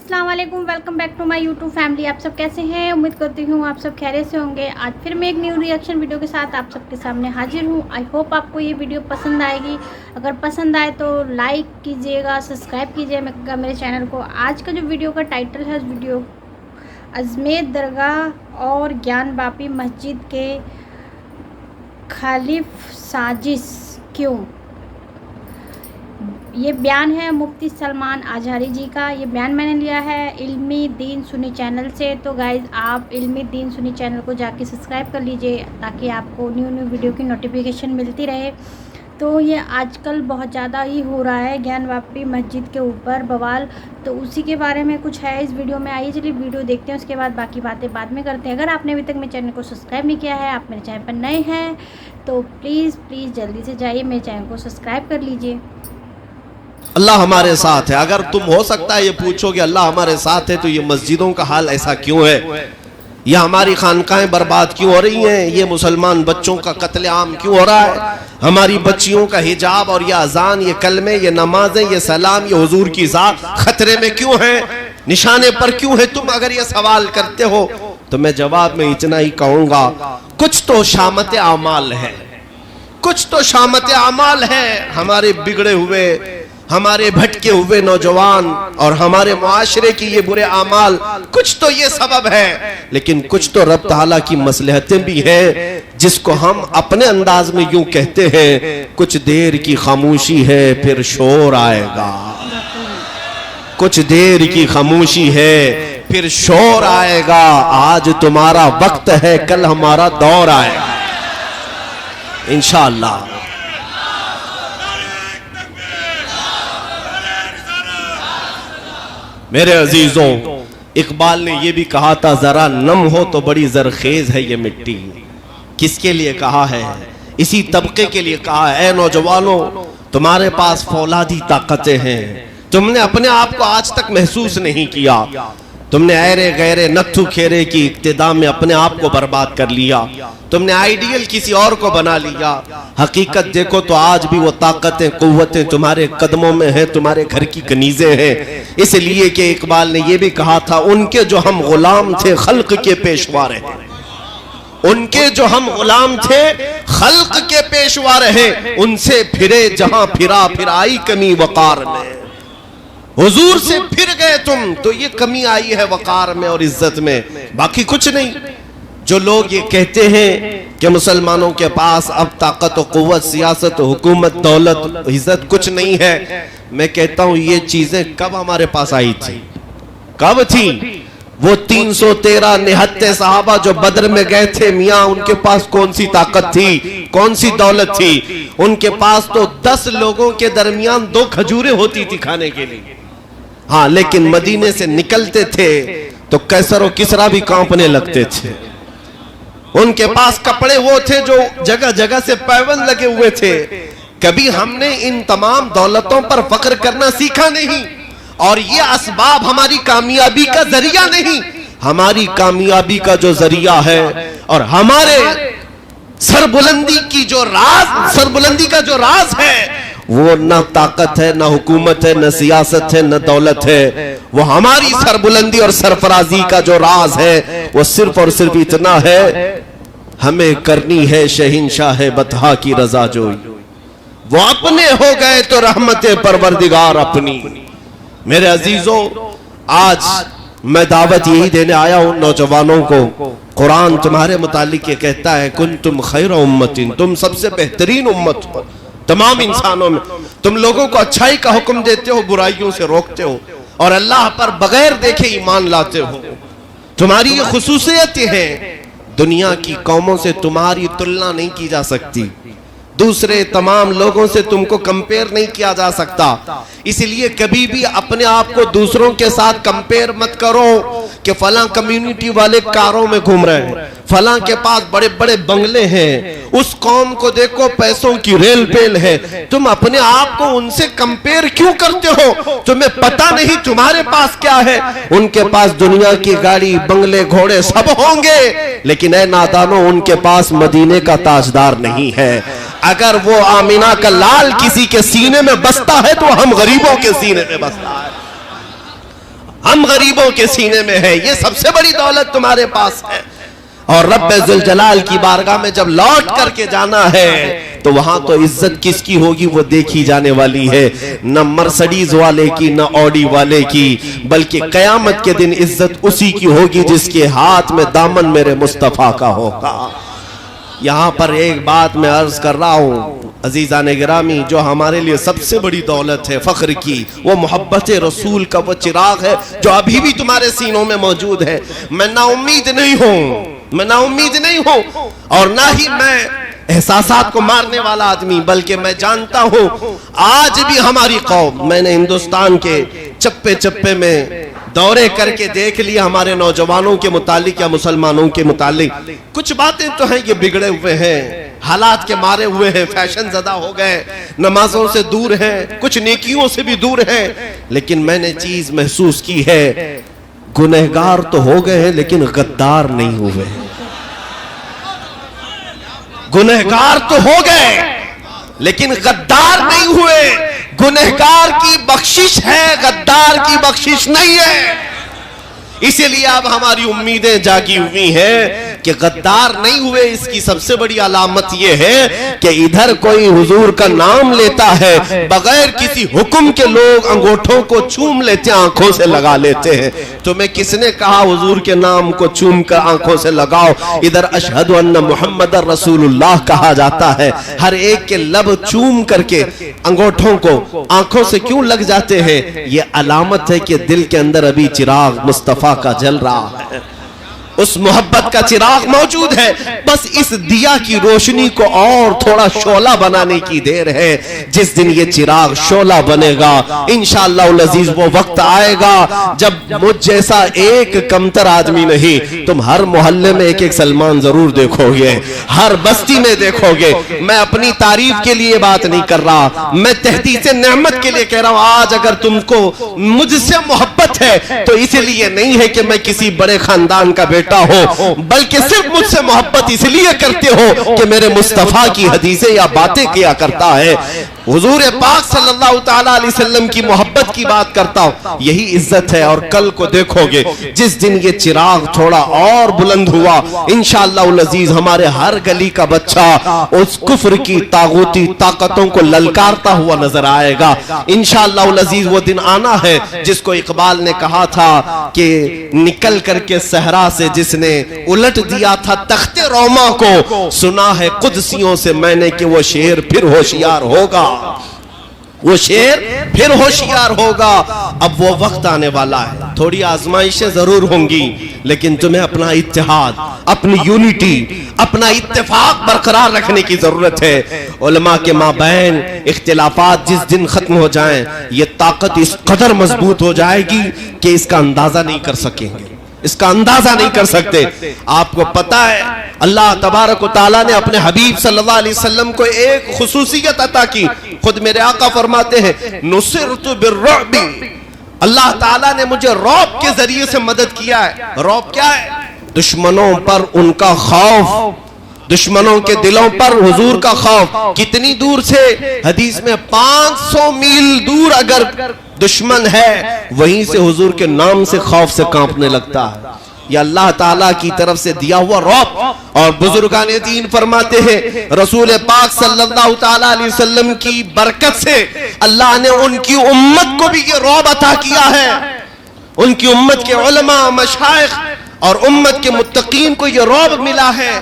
अस्सलाम वालेकुम, welcome back to my YouTube family. आप सब कैसे हैं? उम्मीद करती हूँ आप सब खैरियत से होंगे। आज फिर मैं एक न्यू रिएक्शन वीडियो के साथ आप सबके सामने हाजिर हूँ। आई होप आपको ये वीडियो पसंद आएगी। अगर पसंद आए तो लाइक कीजिएगा, सब्सक्राइब कीजिएगा मेरे चैनल को। आज का जो वीडियो का टाइटल है, उस वीडियो अजमेर दरगाह और ज्ञान वापी मस्जिद के खालिफ साजिश क्यों। ये बयान है मुफ्ती सलमान आजहरी जी का। ये बयान मैंने लिया है इल्मी दीन सुन्नी चैनल से। तो गाइज़ आप इल्मी दीन सुन्नी चैनल को जाके सब्सक्राइब कर लीजिए ताकि आपको न्यू वीडियो की नोटिफिकेशन मिलती रहे। तो ये आजकल बहुत ज़्यादा ही हो रहा है ज्ञान वापी मस्जिद के ऊपर बवाल, तो उसी के बारे में कुछ है इस वीडियो में। आइए चलिए वीडियो देखते हैं, उसके बाद बाकी बातें बाद में करते हैं। अगर आपने अभी तक मेरे चैनल को सब्सक्राइब नहीं किया है, आप मेरे चैनल पर नए हैं तो प्लीज़ जल्दी से जाइए मेरे चैनल को सब्सक्राइब कर लीजिए। अल्लाह हमारे साथ है। अगर तुम हो सकता है ये पूछोगे अल्लाह हमारे साथ है तो ये मस्जिदों का हाल ऐसा क्यों है, ये हमारी खानकाहें बर्बाद क्यों हो रही हैं, ये मुसलमान बच्चों का कत्लेआम क्यों हो रहा है, हमारी बच्चियों का हिजाब और ये अजान, ये कलमे, ये नमाजें, ये सलाम, ये हुजूर की ज़ात खतरे में क्यों है, निशाने पर क्यों है। तुम अगर ये सवाल करते हो तो मैं जवाब में इतना ही कहूंगा, कुछ तो शामत आमाल है, कुछ तो शामत आमाल है। हमारे बिगड़े हुए, हमारे भटके हुए नौजवान और हमारे मुआशरे की ये बुरे आमाल, कुछ तो ये सबब है, लेकिन कुछ तो रब ताला की मसलहतें भी हैं जिसको हम अपने अंदाज में यूं कहते हैं, कुछ देर की खामोशी है फिर शोर आएगा, कुछ देर की खामोशी है फिर शोर आएगा। आज तुम्हारा वक्त है, कल हमारा दौर आएगा इंशाअल्लाह। मेरे अजीजों, इकबाल ने यह भी कहा था, जरा नम हो तो बड़ी जरखेज है ये मिट्टी। किसके लिए कहा है? इसी तबके के लिए कहा है। नौजवानों, तुम्हारे पास फौलादी ताकतें हैं, तुमने अपने आप को आज तक महसूस नहीं किया। तुमने ऐरे गैरे नत्थु खेरे की इक्तिदा में अपने आप को बर्बाद कर लिया, तुमने आइडियल किसी और को बना लिया। हकीकत देखो तो आज भी वो ताकतें, कुव्वतें तुम्हारे कदमों में है, तुम्हारे घर की कनीजें हैं। इसलिए कि इकबाल ने यह भी कहा था, उनके जो हम गुलाम थे खल्क के पेशवा रहे, उनके जो हम गुलाम थे खल्क के पेशवा रहे, उनसे फिरे जहां फिरा फिर आई कमी वकार में। हुजूर से फिर गए तुम तो ये कमी आई है वकार में और इज्जत में, बाकी कुछ नहीं। जो लोग ये कहते हैं कि मुसलमानों के पास अब ताकत और कुव्वत, सियासत, हुकूमत, दौलत, इज्जत कुछ नहीं है, मैं कहता हूं ये चीजें कब हमारे पास आई थी, कब थी? वो 313 निहत्ते साहबा जो बद्र में गए थे, मियां उनके पास कौन सी ताकत थी, कौन सी दौलत थी? उनके पास तो 10 लोगों के दरमियान 2 खजूरें होती थी खाने के लिए। हाँ, लेकिन मदीने से निकलते थे तो कैसर और किसरा भी कांपने लगते थे। उनके पास कपड़े वो थे जो जगह जगह से पैबंद लगे हुए थे। कभी हमने इन तमाम दौलतों पर फख्र करना सीखा नहीं, और ये असबाब हमारी कामयाबी का जरिया नहीं। हमारी कामयाबी का जो जरिया है और हमारे सरबुलंदी की जो राज, सरबुलंदी का जो राज है, वो न ताकत है, न हुकूमत है, न सियासत है, न दौलत है। वो हमारी सरबुलंदी और सरफराजी का जो राज है वो सिर्फ और सिर्फ इतना है, हमें करनी है शहंशाह बतहा की रजा जोई। वो अपने हो गए तो रहमते परवरदिगार अपनी। मेरे अजीजों, आज मैं दावत यही देने आया हूं नौजवानों को। कुरान तुम्हारे मुतालिक ये कहता है, कुंतुम खैर उम्मतिन, तुम सबसे बेहतरीन उम्मत हो तमाम इंसानों में। तुम लोगों को अच्छाई का हुक्म देते हो, बुराइयों से रोकते हो, और अल्लाह पर बगैर देखे ईमान लाते हो। तुम्हारी ये खुसूसियत है, दुनिया की कौमों से तुम्हारी तुलना नहीं की जा सकती, दूसरे तमाम लोगों से तुमको कंपेयर नहीं किया जा सकता। इसलिए कभी भी अपने आप को दूसरों के साथ कंपेयर मत करो कि फलां कम्युनिटी वाले कारों में घूम रहे हैं, फलां के पास बड़े बड़े बंगले हैं, उस कौम को देखो पैसों की रेल पेल है। तुम अपने आप को उनसे कंपेयर क्यों करते हो? तुम्हें पता नहीं तुम्हारे पास क्या है? उनके पास दुनिया की गाड़ी, बंगले, घोड़े सब होंगे, लेकिन ऐ नादानो, उनके पास मदीने का ताजदार नहीं है। अगर वो आमीना का लाल किसी के सीने में बसता है तो हम गरीबों के सीने में बसता है। हम गरीबों के सीने में है, ये सबसे बड़ी दौलत तुम्हारे पास है। और रब्बे जुल जलाल की बारगाह में जब लौट करके जाना है तो वहां तो इज्जत किसकी होगी वो देखी जाने वाली है, न मर्सिडीज वाले की न ऑडी वाले की, बल्कि कयामत के दिन इज्जत उसी की होगी जिसके हाथ में दामन मेरे मुस्तफा का होगा। यहां पर एक बात मैं अर्ज कर रहा हूं अजीजान गिरामी, जो हमारे लिए सबसे बड़ी दौलत है फख्र की, वो मोहब्बत रसूल का वो चिराग है जो अभी भी तुम्हारे सीनों में मौजूद है। मैं नाउम्मीद नहीं हूं, मैं नाउम्मीद नहीं हूं और ना ही मैं एहसासात को मारने वाला आदमी, बल्कि मैं जानता हूं आज भी हमारी कौम, मैंने हिंदुस्तान के चप्पे चप्पे में दौरे करके देख लिया हमारे नौजवानों के मुतालिक या मुसलमानों के मुतालिक, कुछ बातें तो हैं ये बिगड़े हुए हैं, हालात के मारे हुए हैं, फैशन ज़दा हो गए, नमाजों से दूर हैं, कुछ नेकियों से भी दूर हैं। लेकिन मैंने चीज महसूस की है, गुनहगार तो हो गए हैं लेकिन गद्दार नहीं हुए। गुनहगार तो हो गए लेकिन गद्दार नहीं हुए। गुनहगार की बख्शिश है, गद्दार की बख्शिश नहीं है। इसीलिए अब हमारी उम्मीदें जागी हुई हैं कि गद्दार नहीं हुए। इसकी सबसे बड़ी अलामत यह है कि इधर कोई हुजूर का नाम लेता है, बगैर किसी हुक्म के लोग अंगूठों को चूम लेते हैं, आंखों से लगा लेते हैं। तुम्हें किसने कहा हुजूर के नाम को चूम कर आंखों से लगाओ? इधर अशहदु अन्ना मुहम्मदर रसूलुल्लाह कहा जाता है। हर एक के लब चूम करके अंगूठों को आंखों से क्यों लग जाते हैं? यह अलामत है कि दिल के अंदर अभी चिराग मुस्तफा का जल रहा है, उस मोहब्बत का चिराग मौजूद है। बस इस दिया की रोशनी को और थोड़ा शोला बनाने की देर है। जिस दिन ये चिराग शोला बनेगा इंशाअल्लाह अज़ीज वो वक्त आएगा जब मुझ जैसा एक कमतर आदमी नहीं, तुम हर मोहल्ले में एक एक सलमान जरूर देखोगे, हर बस्ती में देखोगे। मैं अपनी तारीफ के लिए बात नहीं कर रहा, मैं तहदीस नेमत के लिए कह रहा हूं। आज अगर तुमको मुझसे मोहब्बत है तो इसलिए नहीं है कि मैं किसी बड़े खानदान का बेटा हो, बल्कि सिर्फ मुझसे मोहब्बत इसलिए करते हो कि मेरे मुस्तफा की हदीसें या बातें किया करता है, हुजूर पाक सल्लल्लाहु तआला अलैहि वसल्लम की मोहब्बत की बात करता हूं। यही इज्जत है। और कल को देखोगे जिस दिन ये चिराग थोड़ा और बुलंद हुआ इंशाअल्लाह अज़ीज हमारे हर गली का बच्चा उस कुफ्र की तागूती ताकतों को ललकारता हुआ नजर आएगा। इंशाअल्लाह अज़ीज वो दिन आना है जिसको इकबाल ने कहा था कि निकल करके सहरा से जिसने उलट दिया था तख्ते रोमा को, सुना है कुदसियों से मैंने कि वो शेर फिर होशियार होगा, वो शेर फिर होशियार होगा। अब वो वक्त आने वाला है, थोड़ी आजमाइशें जरूर होंगी, लेकिन तुम्हें अपना इत्तेहाद, अपनी यूनिटी, अपना इत्तेफाक बरकरार रखने की जरूरत है। उलमा के माबैन इख्तिलाफात जिस दिन खत्म हो जाएं, ये ताकत इस कदर मजबूत हो जाएगी कि इसका अंदाजा नहीं कर सकेंगे, इसका अंदाजा नहीं कर सकते। आपको पता है अल्लाह तबारक व तआला ने अपने हबीब सल्लल्लाहु अलैहि वसल्लम को एक खुसूसियत अता की। खुद मेरे आका फरमाते हैं नुसिरतु बिर्रुअबी, अल्लाह ताला ने मुझे रौब के जरिए से मदद किया है। रौब क्या है? दुश्मनों पर उनका खौफ, दुश्मनों के दिलों पर हुजूर का खौफ। कितनी दूर से? हदीस में 500 मील दूर अगर दुश्मन है वहीं से हुजूर के नाम से खौफ से कांपने लगता है। यह अल्लाह ताला की तरफ से दिया हुआ रौब। और बुजुर्गान दीन फरमाते हैं रसूल पाक सल्लल्लाहु ताला अलैहि वसल्लम की बरकत से अल्लाह ने उनकी उम्मत को भी ये रौब अता किया है। उनकी उम्मत के उलमा, मशाइख और उम्मत के मुत्तकीन को ये रौब मिला है।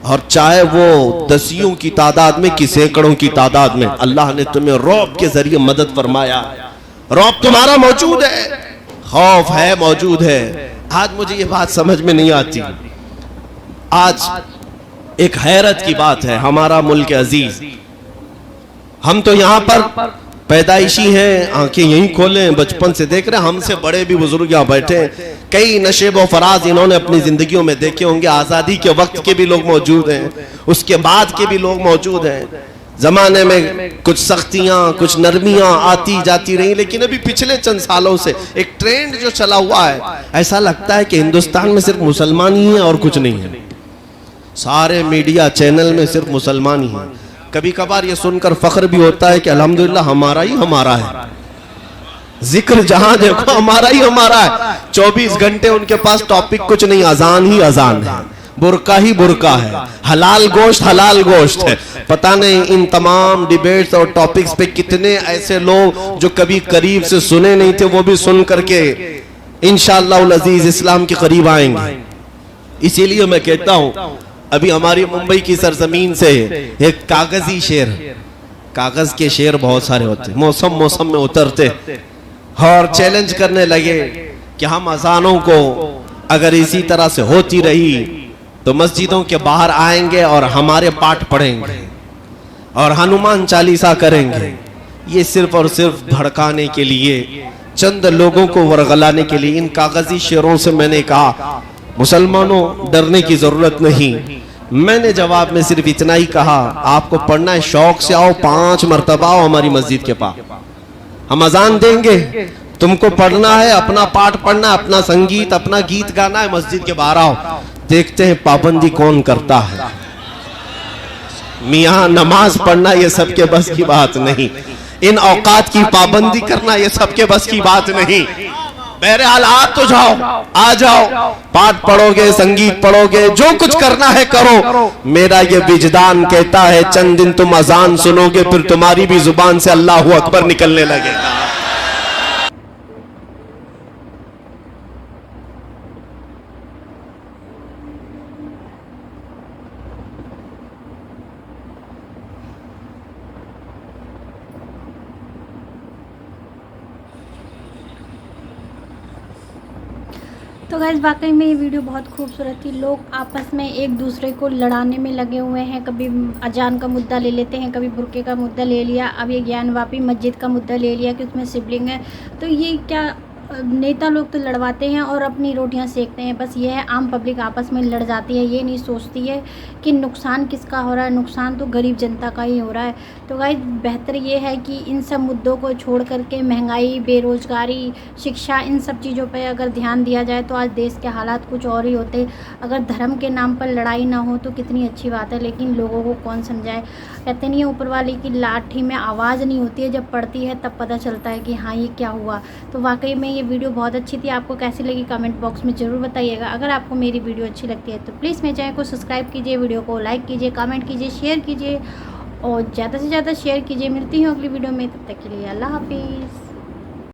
और चाहे वो दसियों की तादाद में कि सैकड़ों की तादाद में, अल्लाह ने तुम्हें रौब के जरिए मदद फरमाया। रौब तुम्हारा मौजूद है, खौफ है, मौजूद है। आज मुझे ये बात समझ में नहीं आती। आज एक हैरत की बात है, हमारा मुल्क अजीज, हम तो यहाँ पर पैदाइशी हैं, आंखें यहीं खोलें, बचपन से देख रहे हैं, हमसे बड़े भी बुजुर्ग यहाँ बैठे हैं। कई नशेब व फराज इन्होंने अपनी जिंदगियों में देखे होंगे। आजादी के वक्त के भी लोग मौजूद हैं, उसके बाद के भी लोग मौजूद हैं। जमाने में कुछ सख्तियां, कुछ नरमियां आती जाती रही, लेकिन अभी पिछले चंद सालों से एक ट्रेंड जो चला हुआ है, ऐसा लगता है कि हिंदुस्तान में सिर्फ मुसलमान ही है और कुछ नहीं है। सारे मीडिया चैनल में सिर्फ मुसलमान ही है। कभी कभार ये सुनकर फख्र भी होता है कि अल्हम्दुलिल्लाह हमारा ही हमारा है। जिक्र जहां देखो हमारा ही हमारा है। 24 घंटे उनके पास टॉपिक कुछ नहीं, अजान ही अजान है, बुरका ही बुरका है, हलाल गोश्त है। पता नहीं इन तमाम डिबेट्स और टॉपिक्स पे कितने ऐसे लोग जो कभी करीब से सुने नहीं थे वो भी सुन करके इंशाअल्लाह अजीज इस्लाम के करीब आएंगे। इसीलिए मैं कहता हूं अभी हमारी मुंबई की सरजमीन से एक कागजी शेर, कागज के शेर बहुत सारे होते, मौसम में उतरते और चैलेंज करने लगे कि हम अजानों को अगर इसी तरह से होती रही तो मस्जिदों के बाहर आएंगे और हमारे पाठ पढ़ेंगे और हनुमान चालीसा करेंगे। ये सिर्फ और सिर्फ भड़काने के लिए, चंद लोगों को वरगलाने के लिए। इन कागजी शेरों से मैंने कहा मुसलमानों डरने की जरूरत नहीं। मैंने जवाब में सिर्फ इतना ही कहा, आपको पढ़ना है शौक से आओ, 5 मरतबा आओ हमारी मस्जिद के पास, हम अजान देंगे, तुमको पढ़ना है, अपना पाठ पढ़ना, अपना संगीत, अपना गीत गाना है, मस्जिद के बाहर आओ, देखते हैं पाबंदी कौन करता है। मियाँ नमाज पढ़ना ये सबके बस की बात नहीं, इन औकात की पाबंदी करना ये सबके बस की बात नहीं। बहरहाल आप तो जाओ, आ जाओ, पाठ पढ़ोगे, संगीत पढ़ोगे, जो कुछ करना है करो। मेरा ये विजदान कहता है चंद दिन तुम अजान सुनोगे फिर तुम्हारी भी जुबान से अल्लाहू अकबर निकलने लगेगा। तो गाइस वाकई में ये वीडियो बहुत खूबसूरत थी। लोग आपस में एक दूसरे को लड़ाने में लगे हुए हैं, कभी अजान का मुद्दा ले लेते हैं, कभी बुरके का मुद्दा ले लिया, अब ये ज्ञानवापी मस्जिद का मुद्दा ले लिया कि उसमें सिबलिंग है। तो ये क्या नेता लोग तो लड़वाते हैं और अपनी रोटियां सेकते हैं, बस ये है आम पब्लिक आपस में लड़ जाती है, ये नहीं सोचती है कि नुकसान किसका हो रहा है। नुकसान तो गरीब जनता का ही हो रहा है। तो गाइस बेहतर ये है कि इन सब मुद्दों को छोड़ करके महंगाई, बेरोज़गारी, शिक्षा, इन सब चीज़ों पे अगर ध्यान दिया जाए तो आज देश के हालात कुछ और ही होते। अगर धर्म के नाम पर लड़ाई ना हो तो कितनी अच्छी बात है, लेकिन लोगों को कौन समझाए। कहते नहीं है ऊपर वाले की लाठी में आवाज़ नहीं होती है, जब पड़ती है तब पता चलता है कि हाँ ये क्या हुआ। तो वाकई में ये वीडियो बहुत अच्छी थी। आपको कैसी लगी कमेंट बॉक्स में ज़रूर बताइएगा। अगर आपको मेरी वीडियो अच्छी लगती है तो प्लीज़ मेरे चैनल को सब्सक्राइब कीजिए, वीडियो को लाइक कीजिए, कमेंट कीजिए, शेयर कीजिए और ज़्यादा से ज़्यादा शेयर कीजिए। मिलती हूँ अगली वीडियो में, तब तक के लिए अल्लाह हाफिज़।